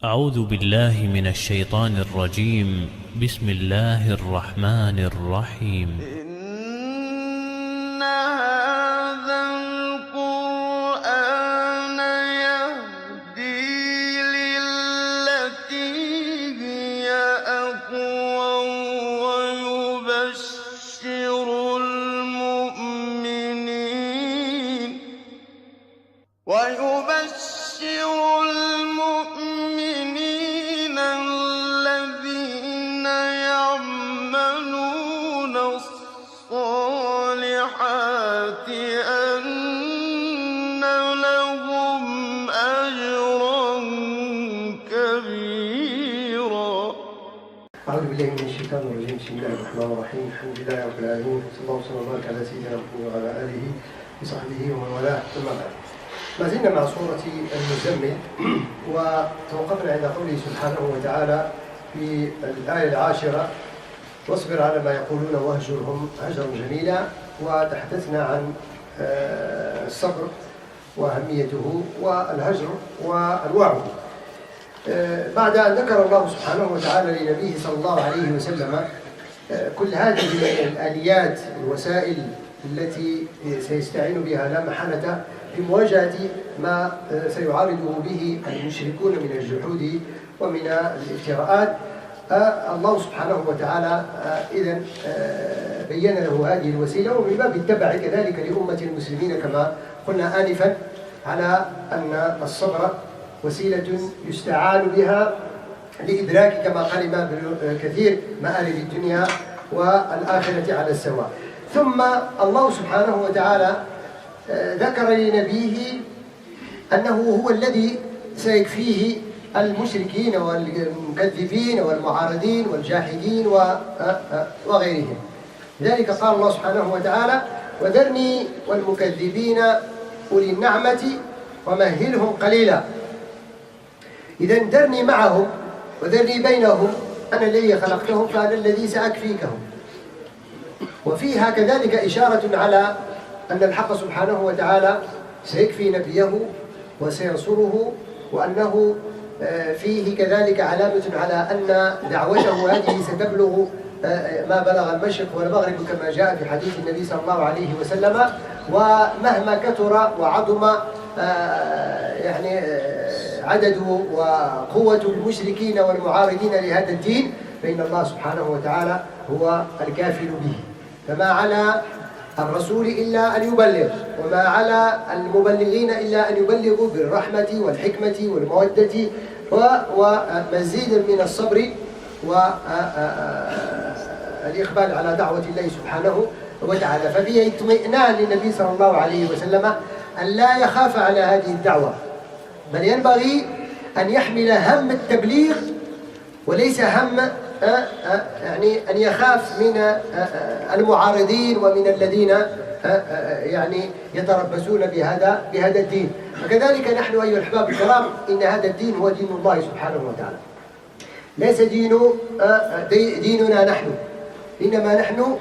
أعوذ بالله من الشيطان الرجيم. بسم الله الرحمن الرحيم. إن هذا القرآن يهدي للتي هي أقوم ويبشر المؤمنين الذين يعملون الصالحات أن لهم أجرا كبيرا. أعوذ بالله من الشيطان الرجيم. بسم الله الرحمن الرحيم. الحمد لله رب العالمين، صلى الله وسلم وبارك على سيدنا محمد وعلى آله وصحبه ومن والاه. ثم بعد، ما زلنا مع سورة المزمل، وتوقفنا عند قوله سبحانه وتعالى في الآية 10: واصبر على ما يقولون واهجرهم هجرا جميلا. وتحدثنا عن الصبر وأهميته والهجر وأنواعه. بعد أن ذكر الله سبحانه وتعالى لنبيه صلى الله عليه وسلم كل هذه الآليات والوسائل التي سيستعين بها لا محالة في مواجهة ما سيعارضه به المشركون من الجحود ومن الافتراءات، الله سبحانه وتعالى إذن بين له هذه الوسيلة، ومن باب التبع كذلك لأمة المسلمين كما قلنا آنفا على أن الصبر وسيلة يستعان بها لإدراك كما قال الإمام ابن كثير مآرب الدنيا والآخرة على السواء. ثم الله سبحانه وتعالى ذكر لنبيه أنه هو الذي سيكفيه المشركين والمكذبين والمعارضين والجاحدين وغيرهم. لذلك قال الله سبحانه وتعالى: وذرني والمكذبين أولي النعمة ومهلهم قليلا. إذن ذرني معهم وذرني بينهم، أنا الذي خلقتهم فأنا الذي سأكفيكهم. وفيها كذلك إشارة على أن الحق سبحانه وتعالى سيكفي نبيه وسينصره، وأنه فيه كذلك علامة على أن دعوته هذه ستبلغ ما بلغ المشرق والمغرب كما جاء في حديث النبي صلى الله عليه وسلم. ومهما كثر وعظم يعني عدد وقوة المشركين والمعارضين لهذا الدين، فإن الله سبحانه وتعالى هو الكافل به. فما على الرسول إلا أن يبلغ، وما على المبلغين إلا أن يبلغوا بالرحمة والحكمة والمودة ومزيد من الصبر والإقبال على دعوة الله سبحانه وتعالى. ففيه اطمئنان للنبي صلى الله عليه وسلم أن لا يخاف على هذه الدعوة، بل ينبغي أن يحمل هم التبليغ وليس هم يعني أن يخاف من المعارضين ومن الذين يعني يتربصون بهذا الدين. وكذلك نحن أيها الأحباب الكرام، إن هذا الدين هو دين الله سبحانه وتعالى، ليس ديننا نحن، إنما نحن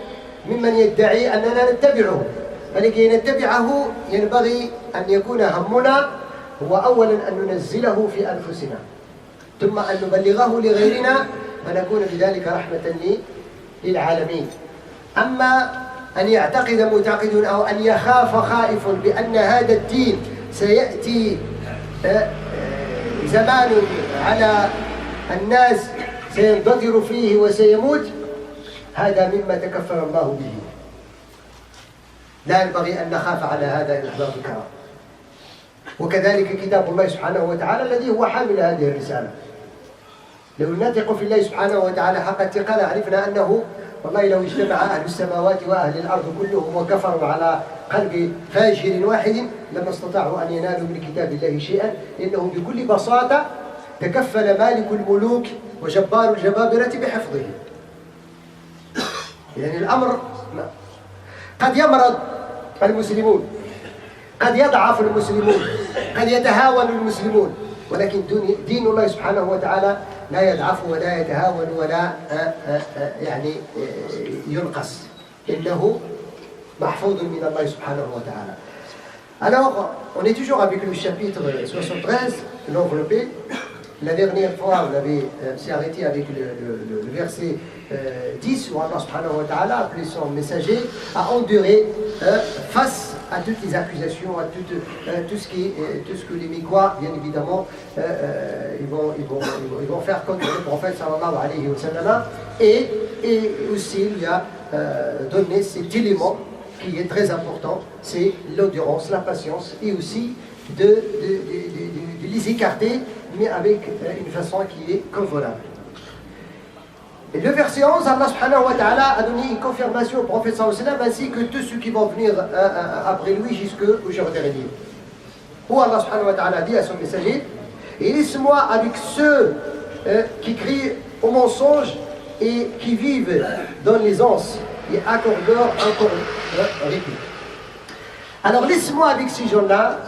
ممن يدعي أننا نتبعه. فلكي نتبعه ينبغي أن يكون همنا هو أولا أن ننزله في أنفسنا، ثم أن نبلغه لغيرنا، فنكون بذلك رحمة للعالمين. أما أن يعتقد معتقد أو أن يخاف خائف بأن هذا الدين سيأتي زمان على الناس سيندثر فيه وسيموت، هذا مما تكفل الله به. لا ينبغي أن نخاف على هذا الأحباب الكرام. وكذلك كتاب الله سبحانه وتعالى الذي هو حامل هذه الرسالة. لو نثق في الله سبحانه وتعالى حق الثقة عرفنا أنه والله لو اجتمع أهل السماوات وأهل الأرض كلهم وكفروا على قلب فاجر واحد لما استطاعوا أن ينالوا من كتاب الله شيئا، لأنه بكل بساطة تكفل مالك الملوك وجبار الجبابرة بحفظه. يعني الأمر قد يمرض المسلمون، قد يضعف المسلمون، قد يتهاون المسلمون، ولكن دين الله سبحانه وتعالى لا يضعف ولا يتهاون ولا يعني ينقص، إنه محفوظ من الله سبحانه وتعالى. Alors, on est toujours avec le chapitre 73, l'enveloppé, La dernière fois, on s'est arrêté avec le verset 10 où Allah subhanahu wa ta'ala a appelé son messager à endurer face à toutes les accusations, à tout ce que les Mécois, bien évidemment, ils vont faire contre le prophète sallallahu alayhi wa sallam. Et aussi, il a donné cet élément qui est très important, c'est l'endurance, la patience, et aussi de les écarter, mais avec une façon qui est convenable. Et le verset 11, Allah subhanahu wa ta'ala a donné une confirmation au prophète sallallahu alayhi wa sallam ainsi que tous ceux qui vont venir après lui jusqu'au jour dernier. Où Allah subhanahu wa ta'ala dit à son messager: et laisse-moi avec ceux qui crient au mensonge et qui vivent dans l'aisance et accordent encore répit. Alors laisse-moi avec ces gens-là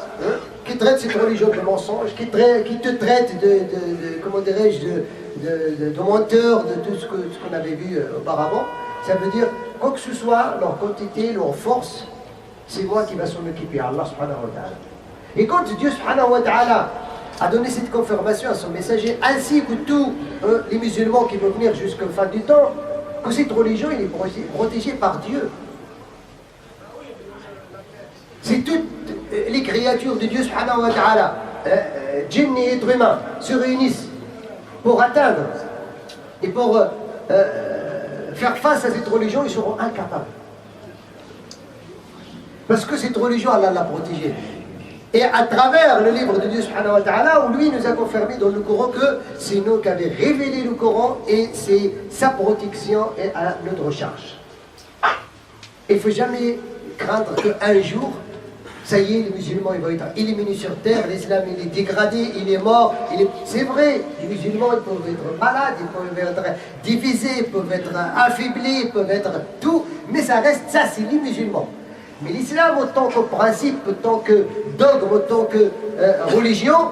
qui traitent cette religion de mensonge, qui te traitent comment dirais-je, de menteurs, de tout ce qu'on avait vu auparavant. Ça veut dire, quoi que ce soit, leur quantité, leur force, c'est moi qui va s'en occuper, Allah subhanahu wa ta'ala. Et quand Dieu subhanahu wa ta'ala a donné cette confirmation à son messager, ainsi que tous les musulmans qui vont venir jusqu'à la fin du temps, que cette religion elle est protégée par Dieu. C'est toutes les créatures de Dieu subhanahu wa ta'ala, djinns et êtres humains, se réunissent pour atteindre et pour faire face à cette religion, ils seront incapables. Parce que cette religion, Allah l'a protégée. Et à travers le livre de Dieu subhanahu wa ta'ala, où lui nous a confirmé dans le Coran que c'est nous qui avons révélé le Coran et c'est sa protection et à notre charge. Il ne faut jamais craindre qu'un jour, ça y est, les musulmans ils vont être éliminés sur terre, l'islam il est dégradé, il est mort. C'est vrai, les musulmans ils peuvent être malades, ils peuvent être divisés, ils peuvent être affaiblis, ils peuvent être tout, mais ça reste ça, c'est les musulmans. Mais l'islam, autant que principe, autant que dogme, autant que religion,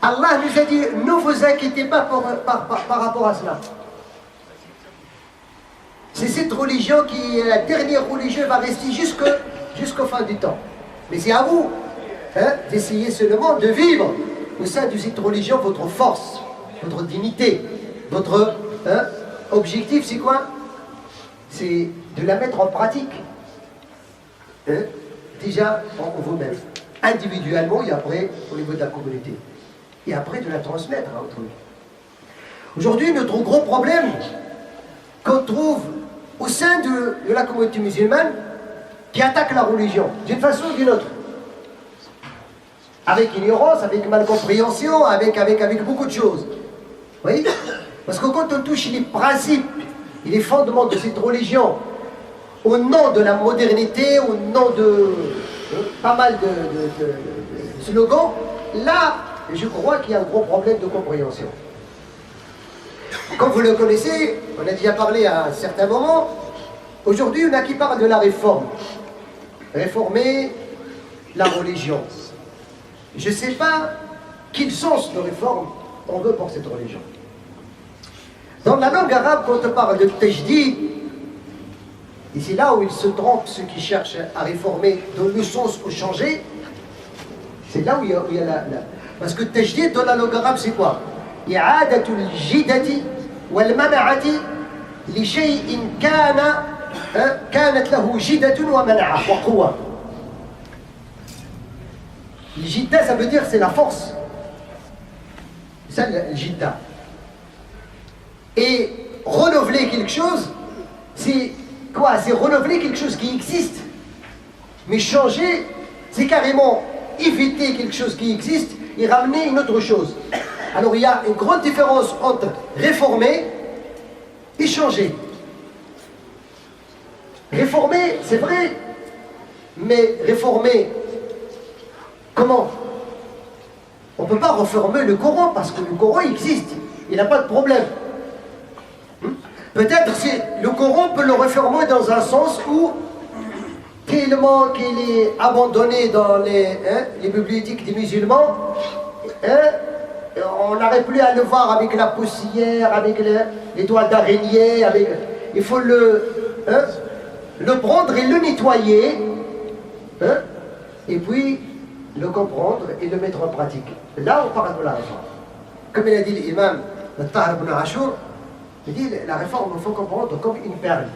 Allah nous a dit, ne vous inquiétez pas par rapport à cela. C'est cette religion qui est la dernière religion, va rester jusqu'au fin du temps. Mais c'est à vous d'essayer seulement de vivre au sein de cette religion votre force, votre dignité, votre objectif, c'est quoi? C'est de la mettre en pratique. Déjà en vous-même, individuellement et après au niveau de la communauté. Et après de la transmettre à autrui. Aujourd'hui, notre gros problème qu'on trouve au sein de la communauté musulmane qui attaque la religion d'une façon ou d'une autre. Avec ignorance, avec malcompréhension, avec beaucoup de choses. Oui? Parce que quand on touche les principes et les fondements de cette religion, au nom de la modernité, au nom de pas mal de slogans, là, je crois qu'il y a un gros problème de compréhension. Comme vous le connaissez, on a déjà parlé à un certain moment, aujourd'hui, on a qui parle de la réforme. Réformer la religion. Je ne sais pas quel sens de réforme on veut pour cette religion. Dans la langue arabe, quand on parle de tajdid, et c'est là où ils se trompent, ceux qui cherchent à réformer dans le sens où changer. C'est là où il y a la... Parce que tajdid dans la langue arabe, c'est quoi? إعادة الجدة والمنعة لشيء كانت له جدة ومنعة وقوة. Le jidda, ça veut dire c'est la force. C'est ça le jidda. Et renouveler quelque chose, c'est quoi? C'est renouveler quelque chose qui existe. Mais changer, c'est carrément éviter quelque chose qui existe et ramener une autre chose. Alors il y a une grande différence entre réformer et changer. Réformer, c'est vrai, mais réformer, comment? On ne peut pas réformer le Coran parce que le Coran existe, il n'a pas de problème. Peut-être que le Coran peut le réformer dans un sens où tellement qu'il est abandonné dans les bibliothèques des musulmans, on n'arrive plus à le voir avec la poussière, avec les toiles d'araignée, il faut le prendre et le nettoyer, et puis le comprendre et le mettre en pratique. Là, on parle de la réforme. comme il a dit l'imam Tahir ibn Ashur, il dit la réforme, il faut comprendre comme une perle.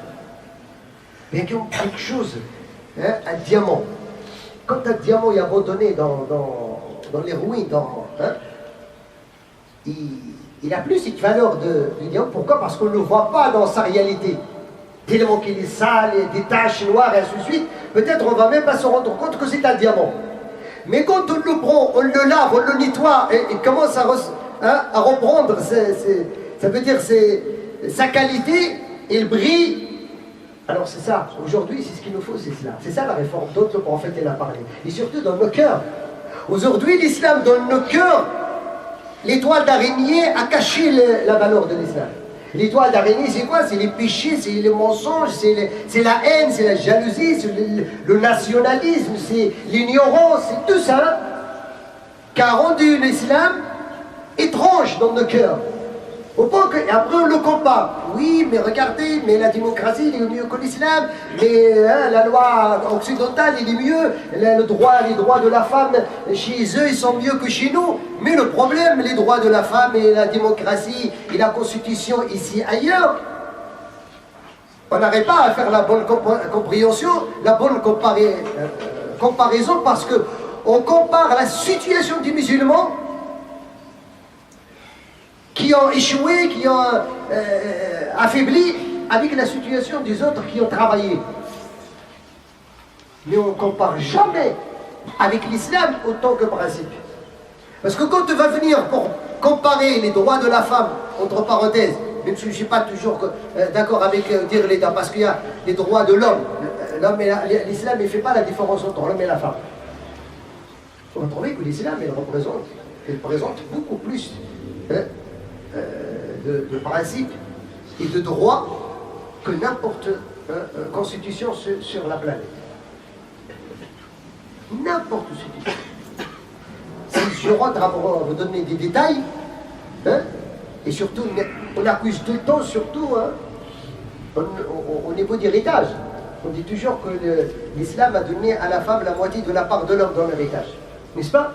Mais comme quelque chose, hein, un diamant. Quand un diamant est abandonné dans les ruines, hein, il a plus cette valeur de diamant. Pourquoi? Parce qu'on ne le voit pas dans sa réalité. Tellement qu'il est sale, il y a des taches noires et ainsi de suite, peut-être on ne va même pas se rendre compte que c'est un diamant. Mais quand on le prend, on le lave, on le nettoie et commence à reprendre, ça veut dire sa qualité, il brille. Alors c'est ça, aujourd'hui c'est ce qu'il nous faut, c'est cela. C'est ça la réforme dont le prophète a parlé. Et surtout dans nos cœurs. Aujourd'hui l'islam dans nos cœurs, l'étoile d'araignée a caché la valeur de l'islam. L'étoile d'araignée c'est quoi? C'est les péchés, c'est les mensonges, c'est la haine, c'est la jalousie, c'est le nationalisme, c'est l'ignorance, c'est tout ça qui a rendu l'islam étrange dans nos cœurs. Au point qu'après on le compare. Oui, mais regardez, mais la démocratie il est mieux que l'islam, mais la loi occidentale il est mieux, les droits de la femme chez eux ils sont mieux que chez nous. Mais le problème, les droits de la femme et la démocratie et la constitution ici ailleurs, on n'arrive pas à faire la bonne compréhension, la bonne comparaison parce qu'on compare la situation des musulmans qui ont échoué, qui ont affaibli, avec la situation des autres qui ont travaillé. Mais on ne compare jamais avec l'islam autant que principe. Parce que quand tu vas venir pour comparer les droits de la femme, entre parenthèses, même si je ne suis pas toujours d'accord avec dire l'État, parce qu'il y a les droits de l'homme. L'islam ne fait pas la différence entre l'homme et la femme. On va trouver que l'islam, il présente beaucoup plus de principes et de droits que n'importe constitution sur la planète. N'importe constitution. Si je rentre à vous donner des détails, hein, et surtout, on accuse tout le temps, surtout au niveau d'héritage. On dit toujours que l'islam a donné à la femme la moitié de la part de l'homme dans l'héritage. N'est-ce pas?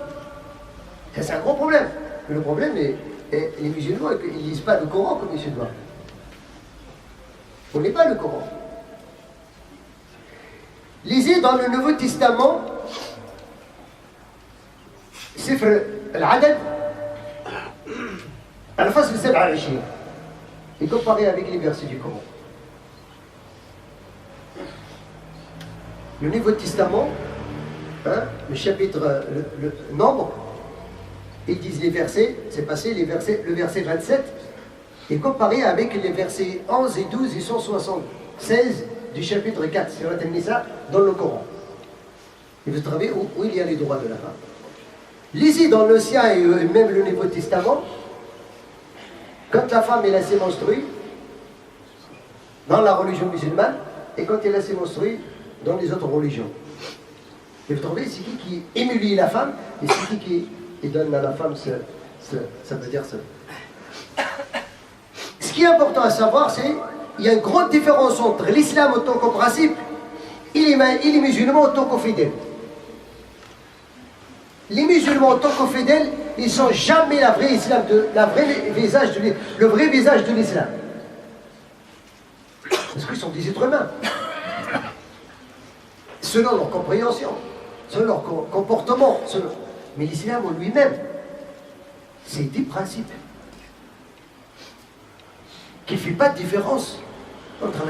Ça, c'est un gros problème. Le problème est les musulmans, ils ne lisent pas le Coran comme les musulmans. On ne lit pas le Coran. Lisez dans le Nouveau Testament, Sifr al-Adad, al-Fasl 27, et comparez avec les versets du Coran. Le Nouveau Testament, hein, le chapitre, le nombre, ils disent les versets, c'est passé, le verset 27, et comparé avec les versets 11 et 12 et 176 du chapitre 4, sur la Nisa, dans le Coran. Et vous savez où il y a les droits de la femme. Lisez dans l'Ancien et même le Nouveau Testament, quand la femme est assez menstruée, dans la religion musulmane, et quand elle est assez menstruée, dans les autres religions. Et vous trouvez, c'est qui émulie la femme, et c'est qui donne à la femme ça veut dire ça. Ce qui est important à savoir, c'est qu'il y a une grande différence entre l'islam en tant que principe et les musulmans en tant que fidèles. Les musulmans en tant que fidèles, ils ne sont jamais le vrai visage de l'islam. Parce qu'ils sont des êtres humains. Selon leur compréhension, selon leur comportement, mais l'islam en lui-même, c'est des principes qui ne fait pas de différence entre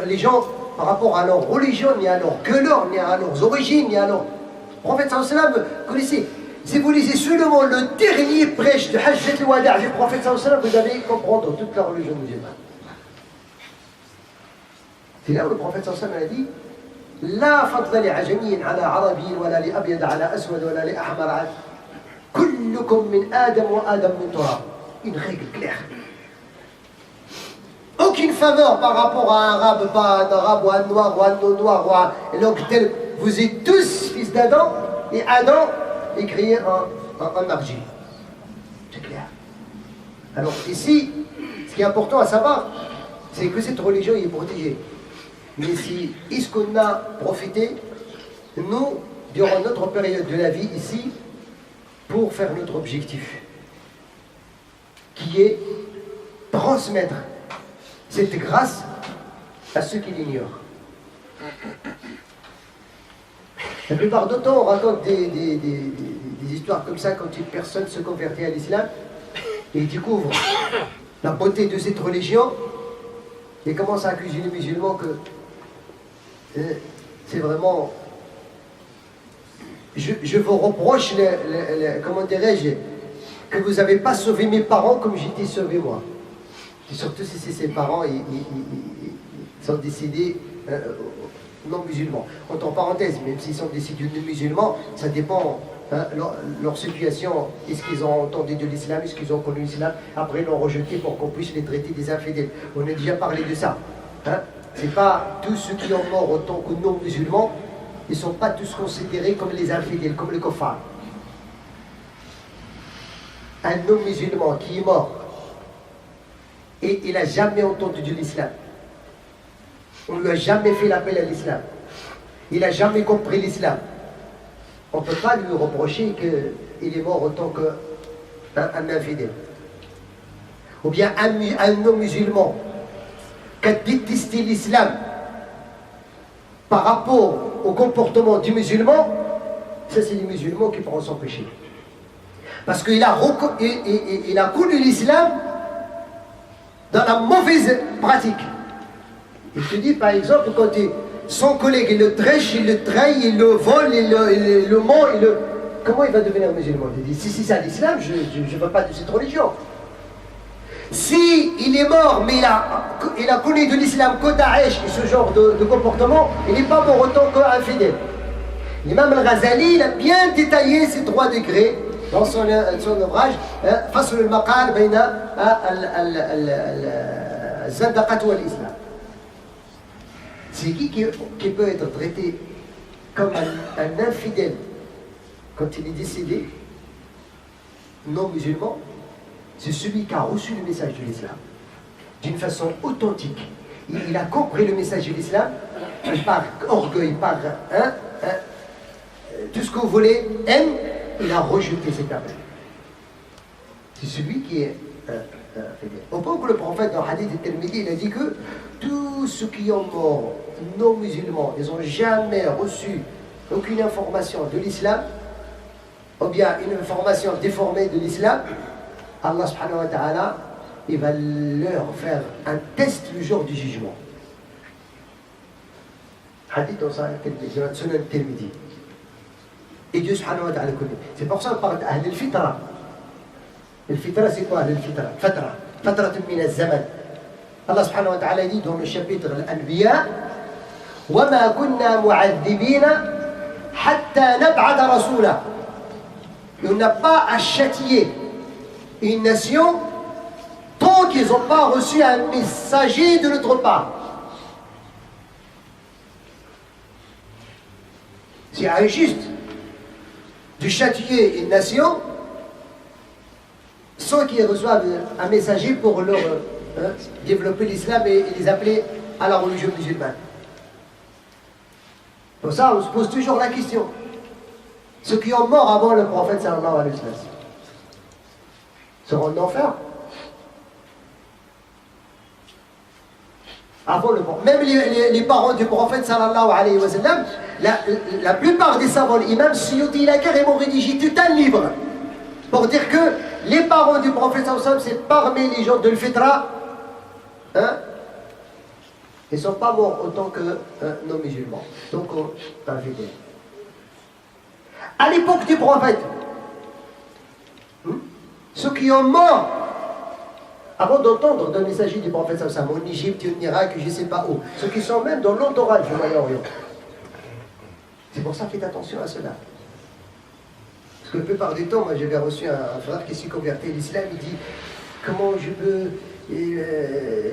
les gens par rapport à leur religion, ni à leur couleur, ni à leurs origines, ni à leur... Le prophète sallallahu alayhi wa sallam, connaissez, si vous lisez seulement le dernier prêche de Hajjat al-Wada' du prophète sallallahu alayhi wa sallam, vous allez comprendre toute la religion musulmane. C'est là où le prophète sallallahu alayhi wa sallam a dit لا فضل لعجمي على عربي ولا لأبيض على أسود ولا لأحمر كلكم من آدم وآدم من تراب. Une règle claire. Aucune faveur par rapport à un arabe, pas un arabe ou un noir ou un non-noir ou un tel. Vous êtes tous fils d'Adam et Adam est créé en argile. C'est clair. Alors ici, ce qui est important à savoir, c'est que cette religion est protégée. Mais si, est-ce qu'on a profité, nous, durant notre période de la vie ici, pour faire notre objectif? qui est transmettre cette grâce à ceux qui l'ignorent. La plupart du temps, on raconte des histoires comme ça quand une personne se convertit à l'islam et découvre la beauté de cette religion et commence à accuser les musulmans que c'est vraiment... Je vous reproche, comment dirais-je, que vous n'avez pas sauvé mes parents comme j'ai été sauvé moi. Et surtout si ses parents ils sont décédés non musulmans. Entre parenthèses, même s'ils sont décédés non musulmans, ça dépend leur situation. Est-ce qu'ils ont entendu de l'islam, est-ce qu'ils ont connu l'islam, après ils l'ont rejeté pour qu'on puisse les traiter des infidèles. On a déjà parlé de ça. C'est pas tous ceux qui ont mort en tant que non musulmans, ils ne sont pas tous considérés comme les infidèles, comme les kuffar. Un non-musulman qui est mort et il n'a jamais entendu de l'islam, on ne lui a jamais fait l'appel à l'islam, il n'a jamais compris l'islam, on ne peut pas lui reprocher qu'il est mort en tant qu'un infidèle. Ou bien un non-musulman qui a détesté l'islam par rapport au comportement du musulman, ça c'est les musulmans qui pourront s'en pécher. Parce qu'il a connu l'islam dans la mauvaise pratique. Il te dit par exemple, quand son collègue il le trèche, il le trahit, il le vole, il le ment, comment il va devenir musulman? Il dit, si c'est ça l'islam, je ne veux pas de cette religion. Si il est mort, mais il a connu de l'islam que Daesh et ce genre de comportement, il n'est pas mort autant qu'infidèle. L'imam al-Ghazali, il a bien détaillé ces 3 degrés dans son ouvrage Fasl al-Maqal bayna al-Zandaqat wa al-Islam. C'est qui peut être traité comme un infidèle quand il est décédé, non musulman? C'est celui qui a reçu le message de l'islam d'une façon authentique. Il a compris le message de l'islam par orgueil, par tout ce que vous voulez, aime, il a rejeté cet appel. C'est celui qui est fidèle. Au point que le prophète dans le hadith al-Tirmidhi, il a dit que tous ceux qui ont mort non musulmans, ils n'ont jamais reçu aucune information de l'islam, ou bien une information déformée de l'islam, Allah subhanahu wa ta'ala, il va leur faire un test le jour du jugement. Hadith dans Sunan al-Tirmidhi. Et Dieu subhanahu wa ta'ala connaît. C'est pour ça qu'on parle d'Ahl al-Fitra. Al-Fitra, c'est quoi Ahl al-Fitra? Fatra. Fatra min al-Zaman. Allah subhanahu wa ta'ala dit dans le chapitre Al-Anbiya, وَمَا كُنَّا مُعَذِّبِينَ حَتَّى نَبْعَثَ رَسُولًا. On n'a pas à châtier une nation tant qu'ils n'ont pas reçu un messager de notre part. C'est injuste de châtier une nation sans qu'ils reçoivent un messager pour leur développer l'islam et les appeler à la religion musulmane. Pour ça, on se pose toujours la question. Ceux qui ont mort avant le prophète sallallahu alayhi wa sallam seront en enfer. Avant le prophète. Même les parents du prophète sallallahu alayhi wa sallam, la plupart des savants, l'imam Suyuti, il a carrément rédigé tout un livre pour dire que les parents du prophète sallallahu alayhi wa sallam, c'est parmi les gens de l'Fitra, ils ne sont pas morts autant que non-musulmans, donc infidèles. À l'époque du prophète, ceux qui ont mort avant d'entendre d'un messager du prophète en Égypte, en Irak, je ne sais pas où, ceux qui sont même dans l'entourage du Moyen-Orient. C'est pour ça faites attention à cela. Parce que la plupart du temps, moi j'avais reçu un frère qui s'est converti à l'islam, il dit comment je peux.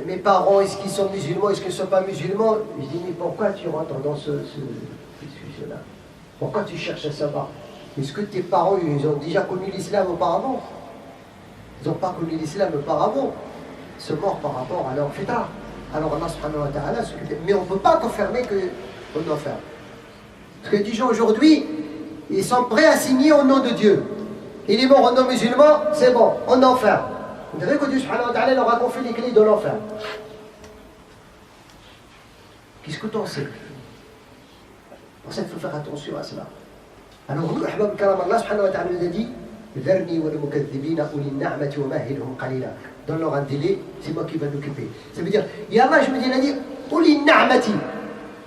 Mes parents, est-ce qu'ils sont musulmans, est-ce qu'ils ne sont pas musulmans? Je dis mais pourquoi tu rentres dans ce discussion-là? Pourquoi tu cherches à savoir? Est-ce que tes parents, ils ont déjà connu l'islam auparavant? Ils n'ont pas connu l'islam auparavant. Ils sont morts par rapport à leur fitra. Alors Allah subhanahu wa ta'ala, mais on ne peut pas confirmer qu'on doit faire. Parce que des gens aujourd'hui, ils sont prêts à signer au nom de Dieu. Il est mort au nom musulman, c'est bon, on en fait. Vous savez que Dieu subhanahu wa ta'ala leur a confié les clés de l'enfer. Qu'est-ce que t'en sais? Pour ça, il faut faire attention à cela. Alors nous, Ahbab Karam, Allah subhanahu wa ta'ala nous a dit Dharni wa al-mukaththibina uli an-na'mati wa mahilhum qalila. Donne-leur un délai, c'est moi qui vais l'occuper. Ça veut dire, et Allah, je me dis, il a dit uli an-na'mati.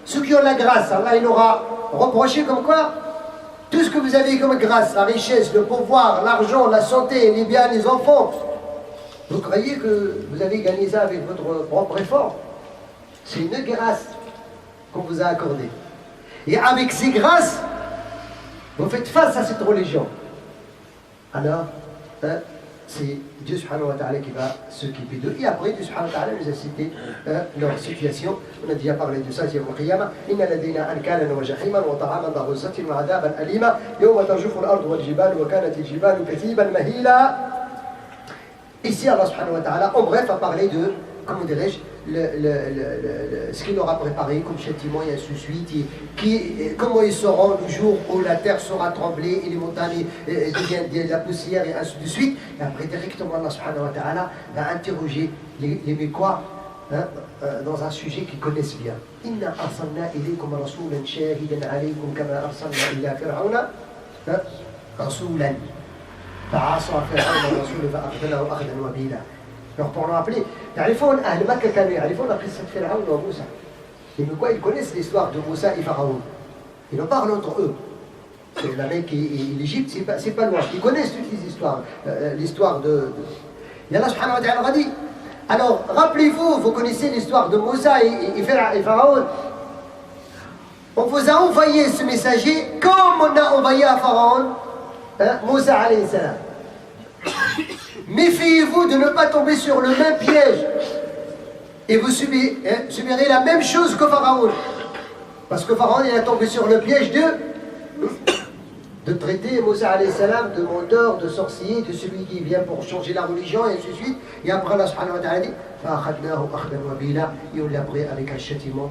Ceux qui ont la grâce, Allah, il aura reproché comme quoi tout ce que vous avez comme grâce, la richesse, le pouvoir, l'argent, la santé, les biens, les enfants, vous croyez que vous avez gagné ça avec votre propre effort? C'est une grâce qu'on vous a accordée. Et avec ces grâces, vous faites face à cette religion. Alors, c'est Dieu subhanahu wa ta'ala qui va s'occuper d'eux. Et après, Dieu subhanahu wa ta'ala nous a cité leur situation. On a déjà parlé de ça, c'est au Qiyamah. Inna ladayna ankalan wa jahiman wa ta'aman da ghussatin wa adaban alima yawma tarjufu al-ardu wal jibalu wa kanat al-jibalu kathiban mahila. Ici, Allah subhanahu wa ta'ala, en bref, a parlé de, comment dirais-je, ce qu'il leur a préparé comme châtiment et ainsi de suite, et comment ils seront le jour où la terre sera tremblée et les montagnes deviennent de la poussière et ainsi de suite. Et après directement Allah subhanahu wa ta'ala a interrogé les Mécois dans un sujet qu'ils connaissent bien. Inna arsalna ilaykum rasulan shahidan alaykum kama arsalna ila fir'auna rasulan fa'asa fir'auna rasulan fa'akhadnahu akhdan wabila. Alors pour nous rappeler, تعرفون أهل مكة كانوا يعرفون قصة فرعون وموسى. Et pourquoi ils connaissent l'histoire de Moussa et Pharaon. Ils en parlent entre eux. La Mecque et l'Égypte, c'est pas loin. Ils connaissent toutes les histoires. L'histoire de... Et Allah subhanahu wa ta'ala a dit, alors rappelez-vous, vous connaissez l'histoire de Moussa et Pharaon. On vous a envoyé ce messager comme on a envoyé à Pharaon Moussa alayhi salam. Méfiez-vous de ne pas tomber sur le même piège et vous subirez la même chose que Pharaon. Parce que Pharaon il a tombé sur le piège de traiter Moussa alayhi salam de menteur, de sorcier, de celui qui vient pour changer la religion et ainsi de suite. Et après Allah subhanahu wa ta'ala dit et on l'a pris avec un châtiment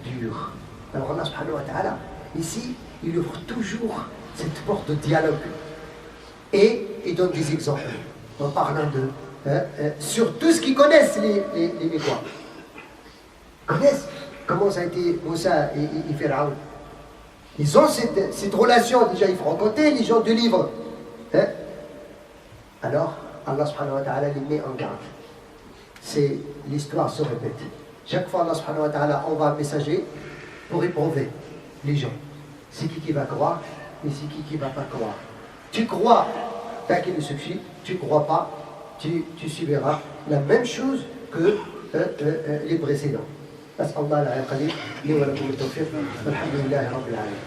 dur. Alors Allah subhanahu wa ta'ala, ici, il ouvre toujours cette porte de dialogue et il donne des exemples en parlant de sur tout ce qu'ils connaissent les Mécois. Connaissent comment ça a été Moussa et Pharaon. Ils ont cette relation, déjà ils feront compter les gens du livre. Alors, Allah subhanahu wa ta'ala les met en garde. L'histoire se répète. Chaque fois Allah subhanahu wa ta'ala envoie un messager pour éprouver les gens. C'est qui va croire et c'est qui va pas croire. Tu crois, t'as qu'il suffit. Tu ne crois pas, tu subiras la même chose que les précédents. أسأل الله العلي القدير لي ولكم التوفيق والحمد لله رب العالمين.